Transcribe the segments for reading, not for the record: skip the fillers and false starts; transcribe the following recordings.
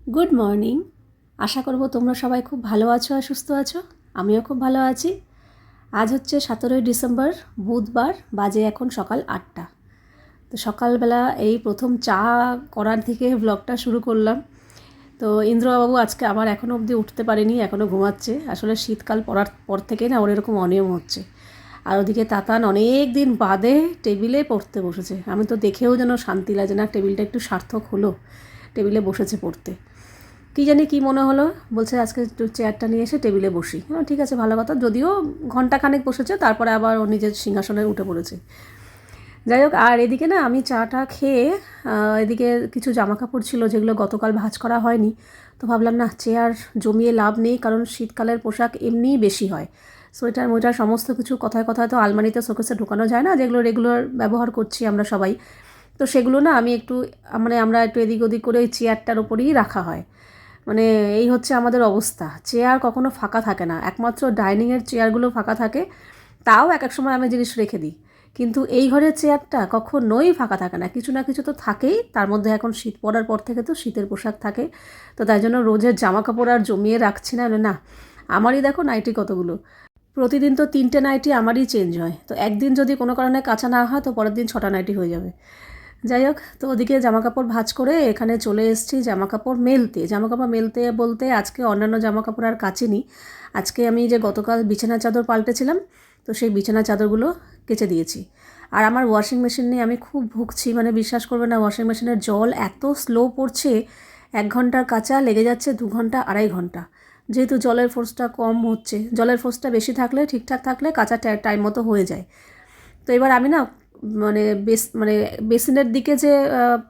Good morning. আশা করব তোমরা সবাই খুব ভালো আছো আর সুস্থ আছো। আমিও খুব ভালো আছি। আজ হচ্ছে 17ই ডিসেম্বর, বুধবার। বাজে এখন সকাল 8টা। তো সকালবেলা এই প্রথম চা করার থেকে ব্লগটা শুরু করলাম। তো ইন্দ্রবাবু আজকে আবার এখনও অবধি উঠতে পারেনি, এখনও ঘুমাচ্ছে। আসলে শীতকাল পড়ার পর থেকে না ওর এরকম অনিয়ম হচ্ছে। আর ওদিকে তাতান অনেক দিন বাদে টেবিলে পড়তে বসেছে। আমি তো দেখেও যেন শান্তি লাগে না, টেবিলটা একটু সার্থক হলো, টেবিলে বসেছে পড়তে। কী জানি কী মনে হলো, বলছে আজকে একটু চেয়ারটা নিয়ে এসে টেবিলে বসি। ঠিক আছে, ভালো কথা। যদিও ঘন্টাখানেক বসেছে, তারপরে আবার ও নিজের সিংহাসনে উঠে পড়েছে। যাই হোক, আর এদিকে না আমি চাটা খেয়ে এদিকে কিছু জামা কাপড় ছিল যেগুলো গতকাল ভাঁজ করা হয়নি। তো ভাবলাম না, চেয়ার জমিয়ে লাভ নেই, কারণ শীতকালের পোশাক এমনিই বেশি হয়। সোয়েটার মোয়েটার সমস্ত কিছু কথায় কথায় তো আলমারিতে শোকেসে ঢোকানো যায় না, যেগুলো রেগুলার ব্যবহার করছি আমরা সবাই। তো সেগুলো না আমি একটু আমরা একটু এদিক ওদিক করে ওই চেয়ারটার ওপরেই রাখা হয়। এই হচ্ছে আমাদের অবস্থা। চেয়ার কখনো ফাঁকা থাকে না, একমাত্র ডাইনিংয়ের চেয়ারগুলো ফাঁকা থাকে। তাও এক এক সময় আমি জিনিস রেখে দিই, কিন্তু এই ঘরের চেয়ারটা কখনোই ফাঁকা থাকে না, কিছু না কিছু তো থাকেই। তার মধ্যে এখন শীত পড়ার পর থেকে তো শীতের পোশাক থাকে। তো তাই জন্য রোজের জামা কাপড় আর জমিয়ে রাখছি না। না, আমারই দেখো নাইটি কতগুলো। প্রতিদিন তো 3টে নাইটি আমারই চেঞ্জ হয়। তো একদিন যদি কোনো কারণে কাঁচা না হয় তো পরের দিন 6টা নাইটি হয়ে যাবে। যাই হোক, তো ওদিকে জামাকাপড় ভাঁজ করে এখানে চলে এসেছি জামাকাপড় মেলতে বলতে আজকে অন্যান্য জামাকাপড় আর কাচিনি। আজকে আমি যে গতকাল বিছানা চাদর পাল্টেছিলাম, তো সেই বিছানা চাদরগুলো কেচে দিয়েছি। আর আমার ওয়াশিং মেশিন নিয়ে আমি খুব ভুগছি, বিশ্বাস করবে না, ওয়াশিং মেশিনের জল এত স্লো পড়ছে। 1 ঘন্টার কাচা লেগে যাচ্ছে 2 ঘন্টা 2.5 ঘন্টা। যেহেতু জলের ফোর্সটা কম হচ্ছে, জলের ফোর্সটা বেশি থাকলে, ঠিকঠাক থাকলে কাচা টাইম মতো হয়ে যায়। তো এবার আমি না বেসিনের দিকে যে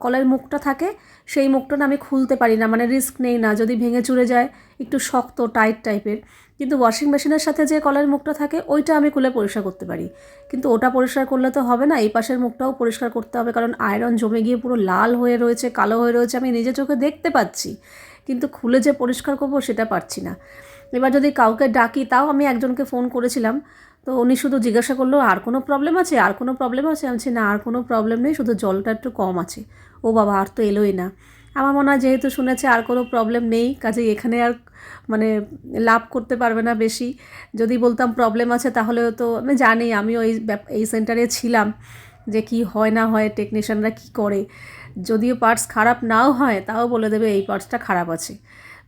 কলের মুখটা থাকে, সেই মুখটা না আমি খুলতে পারি না, রিস্ক নেই না, যদি ভেঙে চুরে যায়। একটু শক্ত টাইট টাইপের। কিন্তু ওয়াশিং মেশিনের সাথে যে কলের মুখটা থাকে ওইটা আমি খুলে পরিষ্কার করতে পারি। কিন্তু ওটা পরিষ্কার করলে তো হবে না, এই পাশের মুখটাও পরিষ্কার করতে হবে, কারণ আয়রন জমে গিয়ে পুরো লাল হয়ে রয়েছে, কালো হয়ে রয়েছে, আমি নিজে চোখে দেখতে পাচ্ছি। কিন্তু খুলে যে পরিষ্কার করবো সেটা পারছি না। এবার যদি কাউকে ডাকি, তাও আমি একজনকে ফোন করেছিলাম, তো উনি শুধু জিজ্ঞাসা করলো আর কোনো প্রবলেম আছে, আর কোনো প্রবলেম আছে। আমি বলছি না, আর কোনো প্রবলেম নেই, শুধু জলটা একটু কম আছে। ও বাবা, আর তো এলোই না। আমার মনে হয় যেহেতু শুনেছে আর কোনো প্রবলেম নেই, কাজেই এখানে আর লাভ করতে পারবে না বেশি। যদি বলতাম প্রবলেম আছে, তাহলে তো আমি জানি, আমিও এই সেন্টারে ছিলাম, যে কি হয় না হয়, টেকনিশিয়ানরা কি করে। যদিও পার্টস খারাপ নাও হয়, তাও বলে দেবে এই পার্টসটা খারাপ আছে,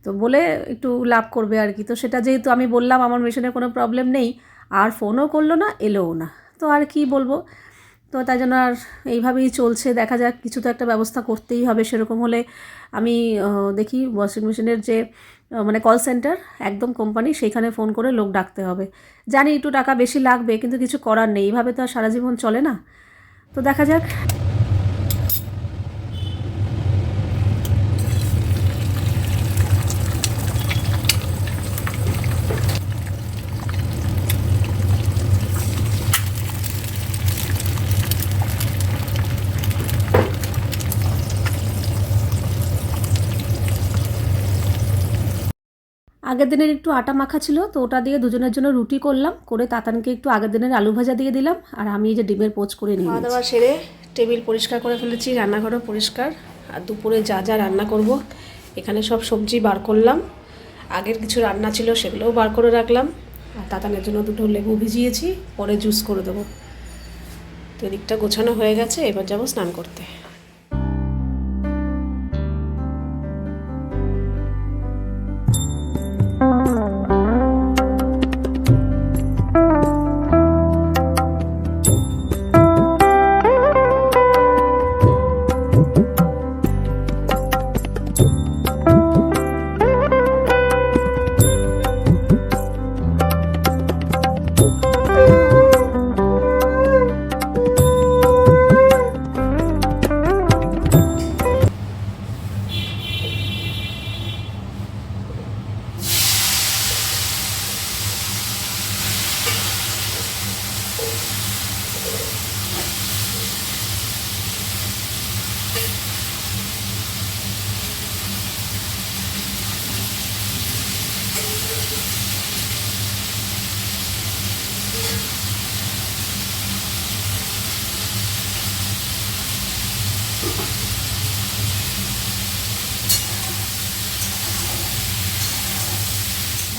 তো বলে একটু লাভ করবে আর কি। তো সেটা যেহেতু আমি বললাম আমার মেশিনে কোনো প্রবলেম নেই, আর ফোনও করলো না, এলোও না, তো আর কি বলবো। তো তাই জন্য আর এইভাবেই চলছে। দেখা যাক, কিছু তো একটা ব্যবস্থা করতেই হবে। সেরকম হলে আমি দেখি ওয়াশিং মেশিনের যে কল সেন্টার, একদম কোম্পানি, সেইখানে ফোন করে লোক ডাকতে হবে। জানি একটু টাকা বেশি লাগবে, কিন্তু কিছু করার নেই, এইভাবে তো আর সারা জীবন চলে না। তো দেখা যাক। আগের দিনের একটু আটা মাখা ছিল, তো ওটা দিয়ে দুজনের জন্য রুটি করলাম, করে তাতানকে একটু আগের দিনের আলু ভাজা দিয়ে দিলাম, আর আমি এই যে ডিমের পোচ করে নিয়ে খাওয়া দাওয়া সেরে টেবিল পরিষ্কার করে ফেলেছি, রান্নাঘরও পরিষ্কার। আর দুপুরে যা যা রান্না করব, এখানে সব সবজি বার করলাম। আগের কিছু রান্না ছিল সেগুলোও বার করে রাখলাম। আর তাতানের জন্য 2টো লেবু ভিজিয়েছি, পরে জুস করে দেবো। তো এদিকটা গোছানো হয়ে গেছে, এবার যাবো স্নান করতে।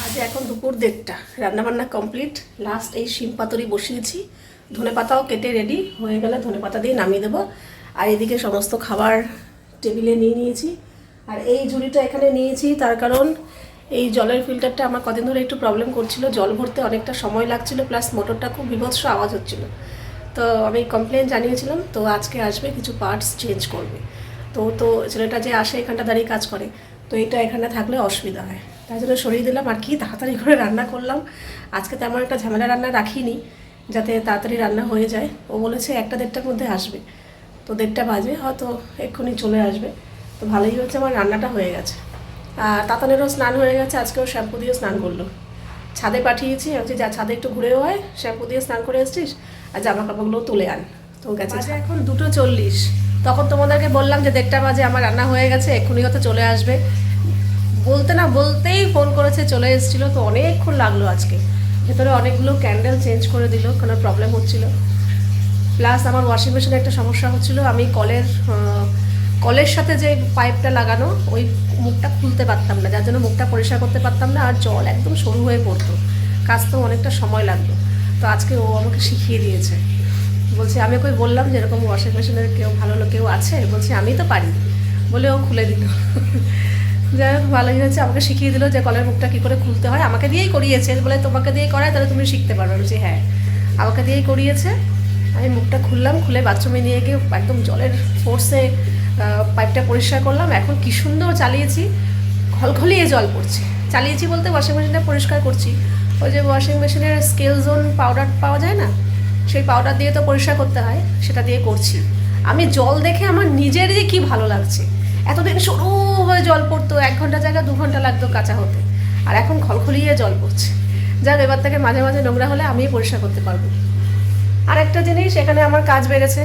বাজে এখন দুপুর 1:30, রান্নাবান্না কমপ্লিট। লাস্ট এই শিম পাতুরি বসিয়েছি, ধনে পাতাও কেটে রেডি হয়ে গেলে ধনে পাতা দিয়ে নামিয়ে দেবো। আর এদিকে সমস্ত খাবার টেবিলে নিয়ে নিয়েছি। আর এই ঝুড়িটা এখানে নিয়েছি তার কারণ এই জলের ফিল্টারটা আমার কদিন ধরে একটু প্রবলেম করছিল, জল ভরতে অনেকটা সময় লাগছিল, প্লাস মোটরটা খুব বিভৎস আওয়াজ হচ্ছিল। তো আমি কমপ্লেন জানিয়েছিলাম, তো আজকে আসবে, কিছু পার্টস চেঞ্জ করবে। তো ছেলেটা যে আসে এখানটা দাঁড়িয়ে কাজ করে, তো এটা এখানে থাকলে অসুবিধা হয়, তাই জন্য সরিয়ে দিলাম। আর কি তাড়াতাড়ি করে রান্না করলাম আজকে, তেমন একটা ঝামেলা রান্না রাখিনি যাতে তাড়াতাড়ি রান্না হয়ে যায়। ও বলেছে 1-1:30টার মধ্যে আসবে, তো 1:30 বাজে, হয়তো এক্ষুনি চলে আসবে। তো ভালোই হচ্ছে, আমার রান্নাটা হয়ে গেছে। আর তাতানেরও স্নান হয়ে গেছে, আজকেও শ্যাম্পু দিয়ে স্নান করলো। ছাদে পাঠিয়েছি, আমি যা ছাদে একটু ঘুরেও হয়, শ্যাম্পু দিয়ে স্নান করে এসছিস, আর জামা কাপড়গুলো তুলে আন। তো গেছে এখন 2:40। তখন তোমাদেরকে বললাম যে 1:30 বাজে আমার রান্না হয়ে গেছে, এক্ষুনি হয়তো চলে আসবে। বলতে না বলতেই ফোন করেছে, চলে এসেছিলো। তো অনেকক্ষণ লাগলো আজকে, ভেতরে অনেকগুলো ক্যান্ডেল চেঞ্জ করে দিল, কোনো প্রবলেম হচ্ছিলো। প্লাস আমার ওয়াশিং মেশিনে একটা সমস্যা হচ্ছিলো, আমি কলের সাথে যে পাইপটা লাগানো ওই মুখটা খুলতে পারতাম না, যার জন্য মুখটা পরিষ্কার করতে পারতাম না, আর জল একদম সরু হয়ে পড়তো, কাচতেও অনেকটা সময় লাগতো। তো আজকে ও আমাকে শিখিয়ে দিয়েছে। বলছে, আমি ওকে বললাম যে এরকম ওয়াশিং মেশিনের ভালো কেউ আছে, বলছে আমি তো পারি, বলে ও খুলে দিল। যাই হোক, ভালোই হয়েছে, আমাকে শিখিয়ে দিল যে কলের মুখটা কী করে খুলতে হয়। আমাকে দিয়েই করিয়েছে, বলে তোমাকে দিয়েই করায়, তাহলে তুমি শিখতে পারবে। বলছি হ্যাঁ, আমাকে দিয়েই করিয়েছে। আমি মুখটা খুললাম, খুলে বাথরুমে নিয়ে গিয়ে একদম জলের ফোর্সে পাইপটা পরিষ্কার করলাম। এখন কী সুন্দর চালিয়েছি, ঘলঘলিয়ে জল পড়ছে। চালিয়েছি বলতে ওয়াশিং মেশিনটা পরিষ্কার করছি, ওই যে ওয়াশিং মেশিনের স্কেল জোন পাউডার পাওয়া যায় না, সেই পাউডার দিয়ে তো পরিষ্কার করতে হয়, সেটা দিয়ে করছি। আমি জল দেখে আমার নিজেরই কি ভালো লাগছে। এতদিন সরু হয়ে জল পড়তো, 1 ঘন্টা জায়গায় 2 ঘন্টা লাগতো কাঁচা হতে, আর এখন খলখলিয়ে জল পড়ছে। যাক, এবার থেকে মাঝে মাঝে নোংরা হলে আমিই পরিষ্কার করতে পারবো। আর একটা জিনিস, এখানে আমার কাজ বেড়েছে,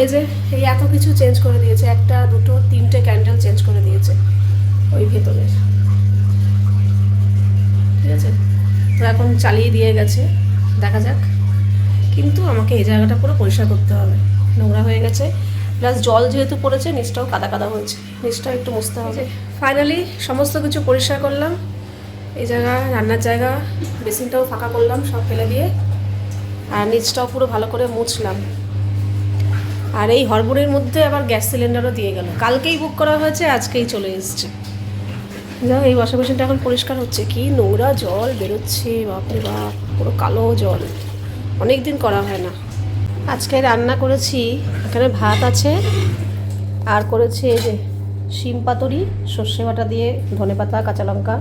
এই যে এই এত কিছু চেঞ্জ করে দিয়েছে, 1, 2, 3টে ক্যান্ডেল চেঞ্জ করে দিয়েছে ওই ভেতরের, ঠিক আছে। তো এখন চালিয়ে দিয়ে গেছে, দেখা যাক। কিন্তু আমাকে এই জায়গাটা পুরো পরিষ্কার করতে হবে, নোংরা হয়ে গেছে, প্লাস জল যেহেতু পড়েছে নিচটাও কাদা কাদা হয়েছে, নিচটাও একটু মুছতে হবে। ফাইনালি সমস্ত কিছু পরিষ্কার করলাম, এই জায়গা, রান্নার জায়গা, বেসিনটাও ফাঁকা করলাম সব ফেলে দিয়ে, আর নিচটাও পুরো ভালো করে মুছলাম। আর এই হড়বড়ের মধ্যে আবার গ্যাস সিলিন্ডারও দিয়ে গেল, কালকেই বুক করা হয়েছে, আজকেই চলে এসছে। যাই, এই ওয়াশিং মেশিনটা এখন পরিষ্কার হচ্ছে, কি নোংরা জল বেরোচ্ছে, বাপরে বাপ, পুরো কালো জল, অনেক দিন করা হয় না। আজকে রান্না করেছি, এখানে ভাত আছে, আর করেছি এই যে শিম পাতুরি, সর্ষে বাটা দিয়ে, ধনে পাতা, কাঁচা লঙ্কা,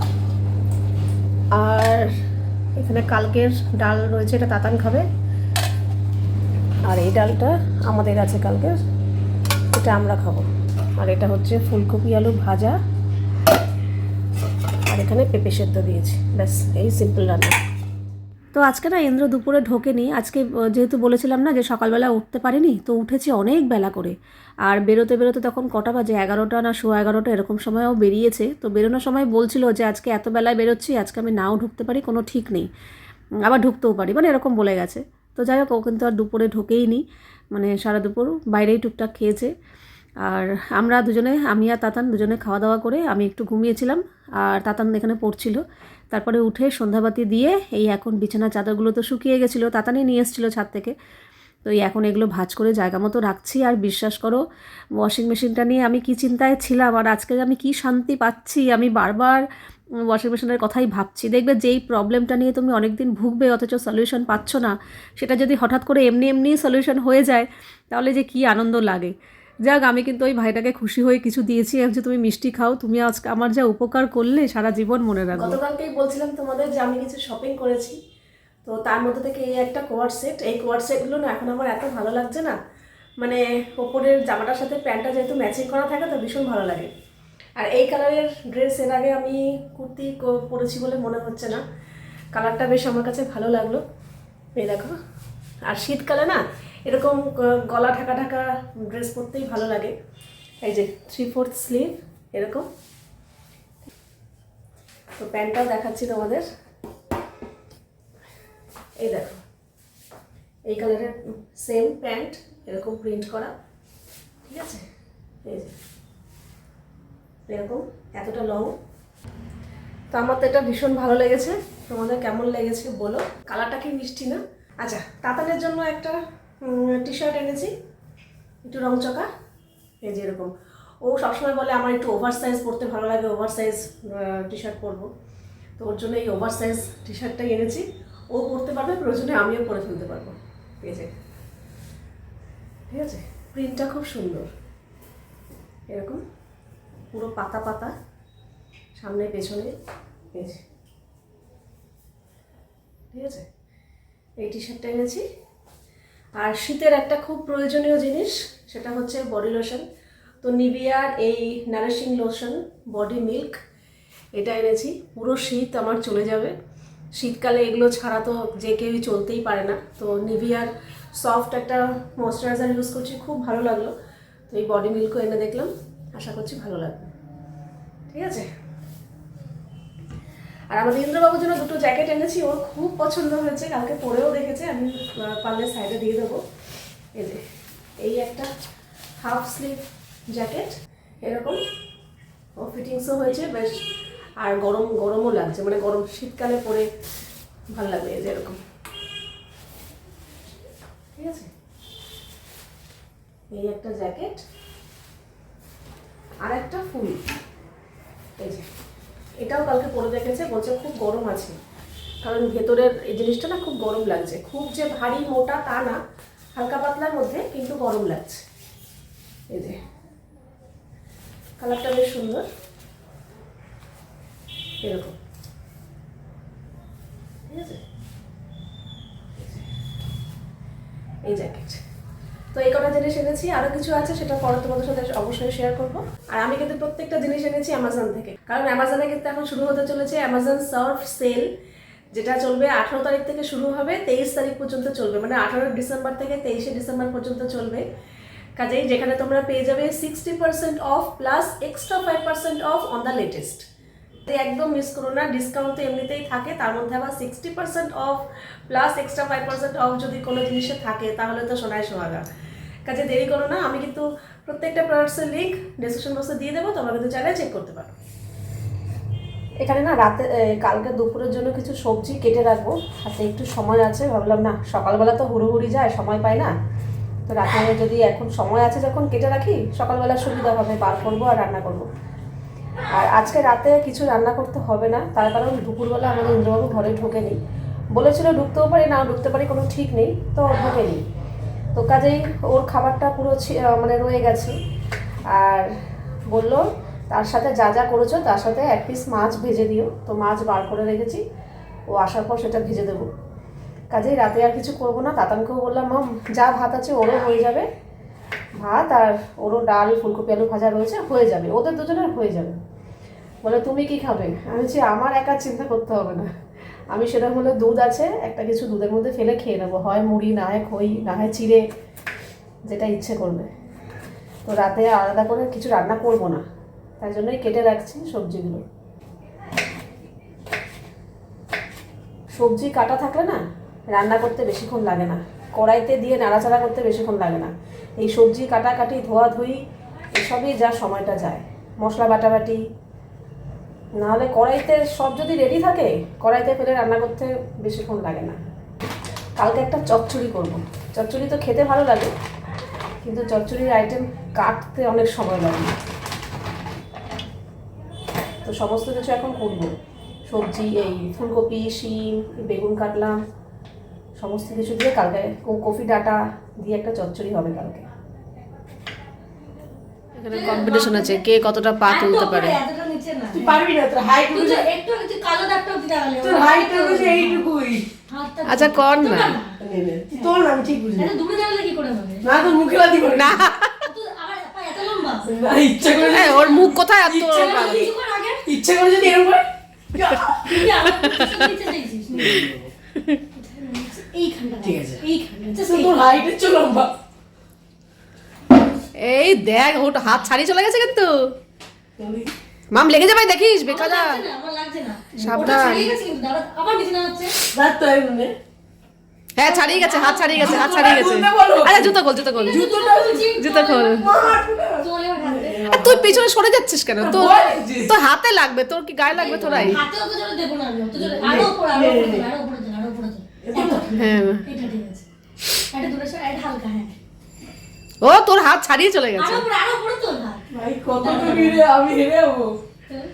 আর এখানে কালকের ডাল রয়েছে, এটা তাতান খাবে, আর এই ডালটা আমাদের আছে কালকের, এটা আমরা খাবো। আর এটা হচ্ছে ফুলকপি আলু ভাজা, আর এখানে পেঁপে সেদ্ধ দিয়েছি, ব্যাস, এই সিম্পল রান্না। তো আজকে না ইন্দ্র দুপুরে ঢোকেনি, আজকে যেহেতু বলেছিলাম না যে সকালবেলা উঠতে পারিনি, তো উঠেছি অনেক বেলা করে। আর বেরোতে বেরোতে তখন কটা বাজে, 11টা না 11:15 এরকম সময়ও বেরিয়েছে। তো বেরোনোর সময় বলছিল যে আজকে এত বেলায় বেরোচ্ছি, আজকে আমি নাও ঢুকতে পারি, কোনো ঠিক নেই, আবার ঢুকতেও পারি, মানে এরকম বলে গেছে। তো যাই হোক, ও কিন্তু আর দুপুরে ঢোকেই নি, মানে সারা দুপুর বাইরেই টুকটাক খেয়েছে। আর আমরা দুজনে, আমি আর তাতান দুজনে খাওয়া দাওয়া করে আমি একটু ঘুমিয়েছিলাম, আর তাতান এখানে পড়ছিল। তারপরে উঠে সন্ধ্যাবাতি দিয়ে এই এখন বিছানা চাদরগুলো তো শুকিয়ে গেছিলো, তাতানই নিয়ে এসেছিলো ছাদ থেকে। তো এই এখন এগুলো ভাঁজ করে জায়গা মতো রাখছি। আর বিশ্বাস করো, ওয়াশিং মেশিনটা নিয়ে আমি কি চিন্তায় ছিলাম, আর আজকে আমি কি শান্তি পাচ্ছি, আমি বারবার ওয়াশিং মেশিনের কথাই ভাবছি। দেখবে যেই প্রবলেমটা নিয়ে তুমি অনেক দিন ভুগবে অথচ সলিউশন পাচ্ছ না, সেটা যদি হঠাৎ করে এমনি এমনি সলিউশন হয়ে যায়, তাহলে যে কি আনন্দ লাগে। যাক, আমি কিন্তু ওই ভাইটাকে খুশি হয়ে কিছু দিয়েছি, যে তুমি মিষ্টি খাও, তুমি আজকে আমার যা উপকার করলে সারা জীবন মনে রাখবো। গতকালকেই বলছিলাম তোমাদের যে আমি কিছু শপিং করেছি, তো তার মধ্যে থেকে এই একটা কোয়ার সেট, এই কোয়ার সেটগুলো না এখন আমার এত ভালো লাগছে না, মানে ওপরের জামাটার সাথে প্যান্টটা যেহেতু ম্যাচিং করা থাকে তো ভীষণ ভালো লাগে। আর এই কালারের ড্রেস এর আগে আমি কুর্তি পরেছি বলে মনে হচ্ছে না, কালারটা বেশ আমার কাছে ভালো লাগলো, এই দেখো। আর শীতকালে না এরকম গলা ঢাকা ঢাকা ড্রেস পরতেই ভালো লাগে। এই যে 3/4 স্লিভ এরকম, তো প্যান্টটাও দেখাচ্ছি তোমাদের, এই দেখো, এই কালারের সেম প্যান্ট, এরকম প্রিন্ট করা, ঠিক আছে, এই যে এরকম এতটা লং। তো আমার তো এটা ভীষণ ভালো লেগেছে, তোমাদের কেমন লেগেছে বলো। কালারটা কি মিষ্টি না? আচ্ছা, তাতানের জন্য একটা টি শার্ট এনেছি, একটু রংচকা, এই যে এরকম। ও সবসময় বলে আমার একটু ওভার সাইজ পরতে ভালো লাগে, ওভার সাইজ টি শার্ট পরবো, তো ওর জন্য এই ওভার সাইজ টি শার্টটাই এনেছি। ও পরতে পারবে, প্রয়োজনে আমিও পরে ফেলতে পারবো। এই যে, ঠিক আছে, প্রিন্টটা খুব সুন্দর, এরকম পুরো পাতা পাতা, সামনে পেছনে, এই যে, ঠিক আছে। এই টি শার্টটা এনেছি। আর শীতের একটা খুব প্রয়োজনীয় জিনিস, সেটা হচ্ছে বডি লোশন। তো নিভিয়ার এই নারিশিং লোশন বডি মিল্ক, এটা এনেছি। পুরো শীত আমার চলে যাবে, শীতকালে এগুলো ছাড়া তো যে কেউই চলতেই পারে না। তো নিভিয়ার সফট একটা ময়শ্চারাইজার ইউজ করছি, খুব ভালো লাগলো। তো এই বডি মিল্কও এনে দেখলাম, আশা করছি ভালো লাগবে, ঠিক আছে। আর আমাদের ইন্দ্রবাবুর জন্য দুটো জ্যাকেট এনেছি, ওর খুব পছন্দ হয়েছে, কালকে পরেও দেখেছে, আমি পারলে সাইডে দিয়ে দেবো। এই যে, এই একটা হাফ স্লিভ জ্যাকেট, এরকম, ও ফিটিংসও হয়েছে বেশ, আর গরমও লাগছে, মানে গরম শীতকালে পরে ভালো লাগবে, এই যে এরকম, ঠিক আছে। এই একটা জ্যাকেট, আর একটা ফুল, এই যে, এটাও কালকে পরে দেখেছে, বলছে খুব গরম আছে, কারণ ভেতরের এই জিনিসটা না খুব গরম লাগছে, খুব যে ভারী মোটা তা না, হালকা পাতলার মধ্যে, কিন্তু গরম লাগছে। এই যে, কালারটা বেশ সুন্দর, এরকম, ঠিক আছে। এই জ্যাকেট, তো এই কটা জিনিস এনেছি, আরো কিছু আছে সেটা পরে তোমাদের সাথে অবশ্যই শেয়ার করবো। আর আমি কিন্তু প্রত্যেকটা জিনিস এনেছি অ্যামাজন থেকে, কারণ অ্যামাজনে কিন্তু এখন শুরু হতে চলেছে অ্যামাজন সার্ফ সেল, যেটা চলবে 18 তারিখ থেকে শুরু হবে, 23 তারিখ পর্যন্ত চলবে, মানে 18 ডিসেম্বর থেকে 23 ডিসেম্বর পর্যন্ত চলবে। কাজেই যেখানে তোমরা পেয়ে যাবে 60% of plus extra 5% of on the latest. একদম মিস করো না, ডিসকাউন্ট তো এমনিতেই থাকে, তার মধ্যে আবার 60% অফ প্লাস এক্সট্রা 5% অফ যদি কোনো জিনিসে থাকে, তাহলে তো সোনায় সোহাগা। কাজে দেরি করো না, আমি কিন্তু প্রত্যেকটা প্রোডাক্টসের লিঙ্ক ডেসক্রিপশন বক্সে দিয়ে দেবো, তোমরা কিন্তু চাইলে চেক করতে পারো। এখানে না রাতে কালকে দুপুরের জন্য কিছু সবজি কেটে রাখবো, হাতে একটু সময় আছে, ভাবলাম না সকালবেলা তো হুড়োহুড়ি যায়, সময় পাই না, তো রাতে যদি এখন সময় আছে যখন কেটে রাখি, সকালবেলা সুবিধা হবে, বার করবো আর রান্না করবো। আর আজকে রাতে কিছু রান্না করতে হবে না, তার কারণ দুপুরবেলা আমাদের ইন্দ্রবাবু ঘরে ঢোকেনি, বলেছিল ঢুকতেও পারি না ঢুকতে পারি, কোনো ঠিক নেই, তো ঢোকেনি। তো কাজেই ওর খাবারটা পুরো মানে রয়ে গেছে, আর বললো তার সাথে যা যা করেছো তার সাথে এক পিস মাছ ভেজে দিও, তো মাছ বার করে রেখেছি, ও আসার পর সেটা ভেজে দেবো। কাজেই রাতে আর কিছু করবো না, তাতানকেও বললাম মাম যা ভাত আছে ওরও হয়ে যাবে, ভাত আর ওরও ডাল ফুলকপি আলু ভাজা রয়েছে, হয়ে যাবে, ওদের দুজনের হয়ে যাবে। বলে তুমি কি খাবে? আমি বলছি আমার একা চিন্তা করতে হবে না, আমি সেরকম হলে দুধ আছে, একটা কিছু দুধের মধ্যে ফেলে খেয়ে নেবো, হয় মুড়ি না হয় খই না হয় চিড়ে, যেটা ইচ্ছে করবে। তো রাতে আলাদা করে কিছু রান্না করবো না, তাই জন্যই কেটে রাখছি সবজিগুলো। সবজি কাটা থাকলে না রান্না করতে বেশিক্ষণ লাগে না, কড়াইতে দিয়ে নাড়াচাড়া করতে বেশিক্ষণ লাগে না, এই সবজি কাটাকাটি ধোয়াধুয়ি এসবই যা সময়টা যায়, মশলা বাটাবাটি, নাহলে কড়াইতে সব যদি রেডি থাকে কড়াইতে ফেলে রান্না করতে বেশিক্ষণ লাগে না। কালকে একটা চচ্চড়ি করবো, চচ্চড়ি তো খেতে ভালো লাগে, কিন্তু চচ্চড়ির আইটেম কাটতে অনেক সময় লাগে, তো সমস্ত কিছু এখন করবো, সবজি এই ফুলকপি শিম বেগুন কাটলাম, সমস্ত কিছু দিয়ে কালকে কফি ডাটা দিয়ে একটা চচ্চড়ি হবে কালকে। এখানে কম্পিটিশন আছে কে কতটা পা তুলতে পারে। তুই পারবি না, তোর হাইট বুঝে একটু কিছু কালো দাগটাও দিতে গেলে তোর হাইট বুঝে এইটুকুই। আচ্ছা কর না, তোর নাম ঠিক বুঝি এটা দুটো জানলে কি করে হবে? না, তোর মুখে লাদি করে না তো আবার এত লম্বা না, ইচ্ছা করে ওর মুখ কোথায় এত কিছু কর আগে ইচ্ছা করে যদি এরকম করে তুই আমার নিচে যাইছিস এইখানটা ঠিক আছে। এইখানটা তোর হাইট হচ্ছে লম্বা। এই দেখ ওটা হাত ছাড়িয়ে চলে গেছে কিন্তু মাম লেগে যাবে দেখিস বেকারা, আমার লাগছে না সাবধান। ঠিক আছে কিন্তু দাঁড়া আবার নিচে নামাচ্ছে রাত তো এমনি হ্যাঁ ছাড়িয়ে গেছে, হাত ছাড়িয়ে গেছে, হাত ছাড়িয়ে গেছে। আরে জুতো খোল, জুতো খোল, জুতোটা বলছি জুতো খোল। মার চলে হাতে তুই পিছনে সরে যাচ্ছিস কেন? তোর বলছিস। তোর হাতে লাগবে, তোর কি গায়ে লাগবে তোরাই? হাতে অত জোরে দেবো না আমি, অত জোরে। আরো উপরে, আরো উপরে তোল, আরো উপরে তোল, আরো উপরে তোল। এত। হ্যাঁ এটা ঠিক আছে। এটা দূরে সরে, এটা হালকা, হ্যাঁ। ও তোর হাত ছাড়িয়ে চলে গেছে। আরো উপরে তোল হাত। ভাই কত দূরে আমি হেরে যাবো। তোল।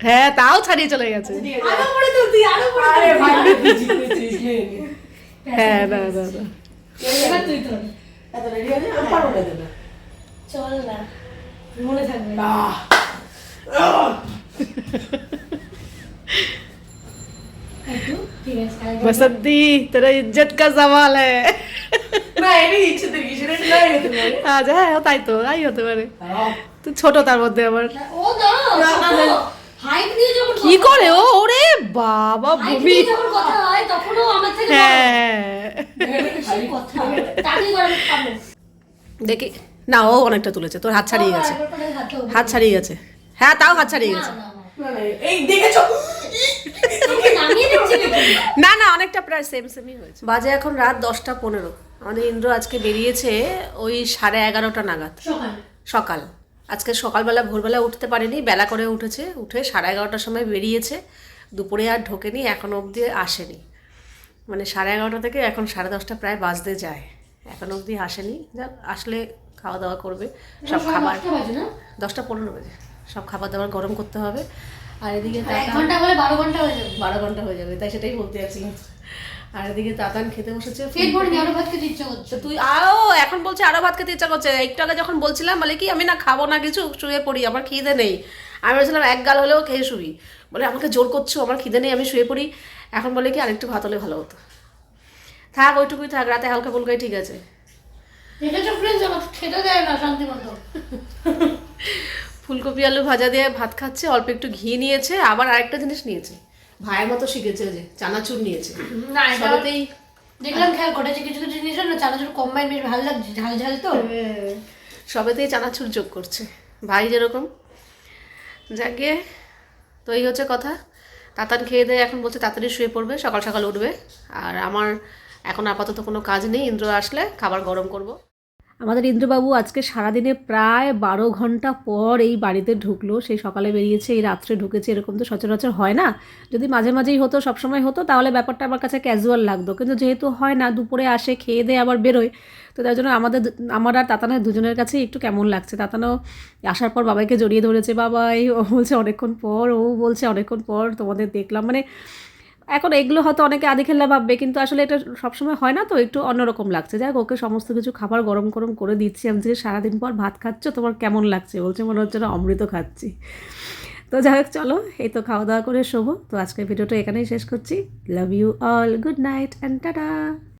হ্যাঁ তাও ছাড়িয়ে চলে গেছে। ঠিক আছে। আরো উপরে তোল তুই, আরো উপরে আরে তোল। ভাই জিতেছিস নে নে। হ্যাঁ না। এবার তুই তোল। এত রেডি আছে আমি পারবো না দাদা। চল না, মনে থাকবে। একটু, ঠিক আছে, আরেকবার। बसंती तेरा इज्जत का सवाल है। না এটাই ইচ্ছে তো কিছু নাই হতে পারে। আজ হ্যাঁ তাই তো, তাই হতে পারে। তুই ছোট তার মধ্যে আবার ও দাঁড়াও, না, না, না। হাইট দিয়ে যখন কি করে ও? ওরে বাবা হাইট ভূমি। দিয়ে যখন কথা হয় তখনও আমার থেকে বড়। হ্যাঁ সেই কথা। তাড়াতাড়ি করে আমি খাবো। দেখি না, ও অনেকটা তুলেছে, তোর হাত ছাড়িয়ে গেছে। একবার করে হাতটা উপরে। হাত ছাড়িয়ে গেছে, হ্যাঁ তাও হাত ছাড়িয়ে গেছে। না, না, না। না না এই দেখেছো? তোকে নামিয়ে দিচ্ছি নাকি? না না অনেকটা প্রায় সেমই হয়েছে। বাজে এখন রাত 10:15। আমাদের ইন্দ্র আজকে বেরিয়েছে ওই 11:30 নাগাদ সকাল। সকাল। আজকে সকালবেলা ভোরবেলা উঠতে পারেনি, বেলা করে উঠেছে, উঠে 11:30টার সময় বেরিয়েছে। দুপুরে আর ঢোকেনি, এখনো অবধি আসেনি। মানে 11:30 থেকে এখন 10:30 প্রায় বাজতে যায়, এখন অবধি আসেনি। যাক আসলে খাওয়া দাওয়া করবে, সব খাবার। 10টা বাজে না? 10:15 বাজে, সব খাবার দাবার গরম করতে হবে। আর এদিকে আর 1 ঘন্টা হলে 12 ঘন্টা হয়ে যাবে। 12 ঘন্টা হয়ে যাবে, তাই সেটাই বলতে যাচ্ছিলাম। আর এদিকে তাতান খেতে বসেছে। পেট ভরে আরো ভাত খেতে ইচ্ছা করছে। তো তুই আরো এখন বলছে আরো ভাত খেতে ইচ্ছা করছে। একটু আগে যখন বলছিলাম বলে কি আমি না খাবো না কিছু, শুয়ে পড়ি, আমার খিদে নেই। আমি বলছিলাম এক গাল হলেও খেয়ে শুবি, বলে আমাকে জোর করছো, আমার খিদে নেই, আমি শুয়ে পড়ি। এখন বলে কি আরেকটু ভাত হলে ভালো হতো। থাক ওইটুকুই থাক, রাতে হালকা ফুলকাই ঠিক আছে। দেখেছো ফ্রেন্ডস, আমার খেতে দেয় না শান্তি মতো। ফুলকপি আলু ভাজা দিয়ে ভাত খাচ্ছে, অল্প একটু ঘি নিয়েছে, আবার আরেকটা জিনিস নিয়েছে, ভাইয়ের মতো শিখেছে, যে চানাচুর নিয়েছে। না, এটা সবেতেই দেখলাম খেয়াল করেছে কিছু কিছু জিনিস না চানাচুর কম্বাইন বেশ ভালো লাগছে, ঝাল ঝাল তো। সবেতেই চানাচুর যোগ করছে, ভাই যেরকম। যাকে তো এই হচ্ছে কথা। তাতান খেয়ে দেয়, এখন বলছে তাড়াতাড়ি শুয়ে পড়বে, সকাল সকাল উঠবে। আর আমার এখন আপাতত কোনো কাজ নেই, ইন্দ্র আসলে খাবার গরম করব। আমাদের ইন্দ্রবাবু আজকে সারাদিনে প্রায় 12 ঘন্টা পর এই বাড়িতে ঢুকলো। সেই সকালে বেরিয়েছে, এই রাত্রে ঢুকেছে, এরকম তো সচরাচর হয় না। যদি মাঝে মাঝেই হতো, সবসময় হতো, তাহলে ব্যাপারটা আমার কাছে ক্যাজুয়াল লাগতো। কিন্তু যেহেতু হয় না, দুপুরে আসে, খেয়ে দেয়ে আবার বেরোয়, তো তার জন্য আমার আর তাতানের দুজনের কাছেই একটু কেমন লাগছে। তাতানও আসার পর বাবাইকে জড়িয়ে ধরেছে, বাবাই, ও বলছে অনেকক্ষণ পর, ও বলছে অনেকক্ষণ পর তোমাদের দেখলাম। মানে এখন এগুলো হয়তো অনেকে আদি খেলা ভাববে, কিন্তু আসলে এটা সবসময় হয় না, তো একটু অন্যরকম লাগছে। যাই হোক, ওকে সমস্ত কিছু খাবার গরম গরম করে দিচ্ছি। আমি যে সারাদিন পর ভাত খাচ্ছ, তোমার কেমন লাগছে? বলছে মনে হচ্ছে না অমৃত খাচ্ছি। তো যাই হোক চলো, এই তো খাওয়া দাওয়া করে শোবো। তো আজকের ভিডিওটা এখানেই শেষ করছি। Love you all, good night and tata.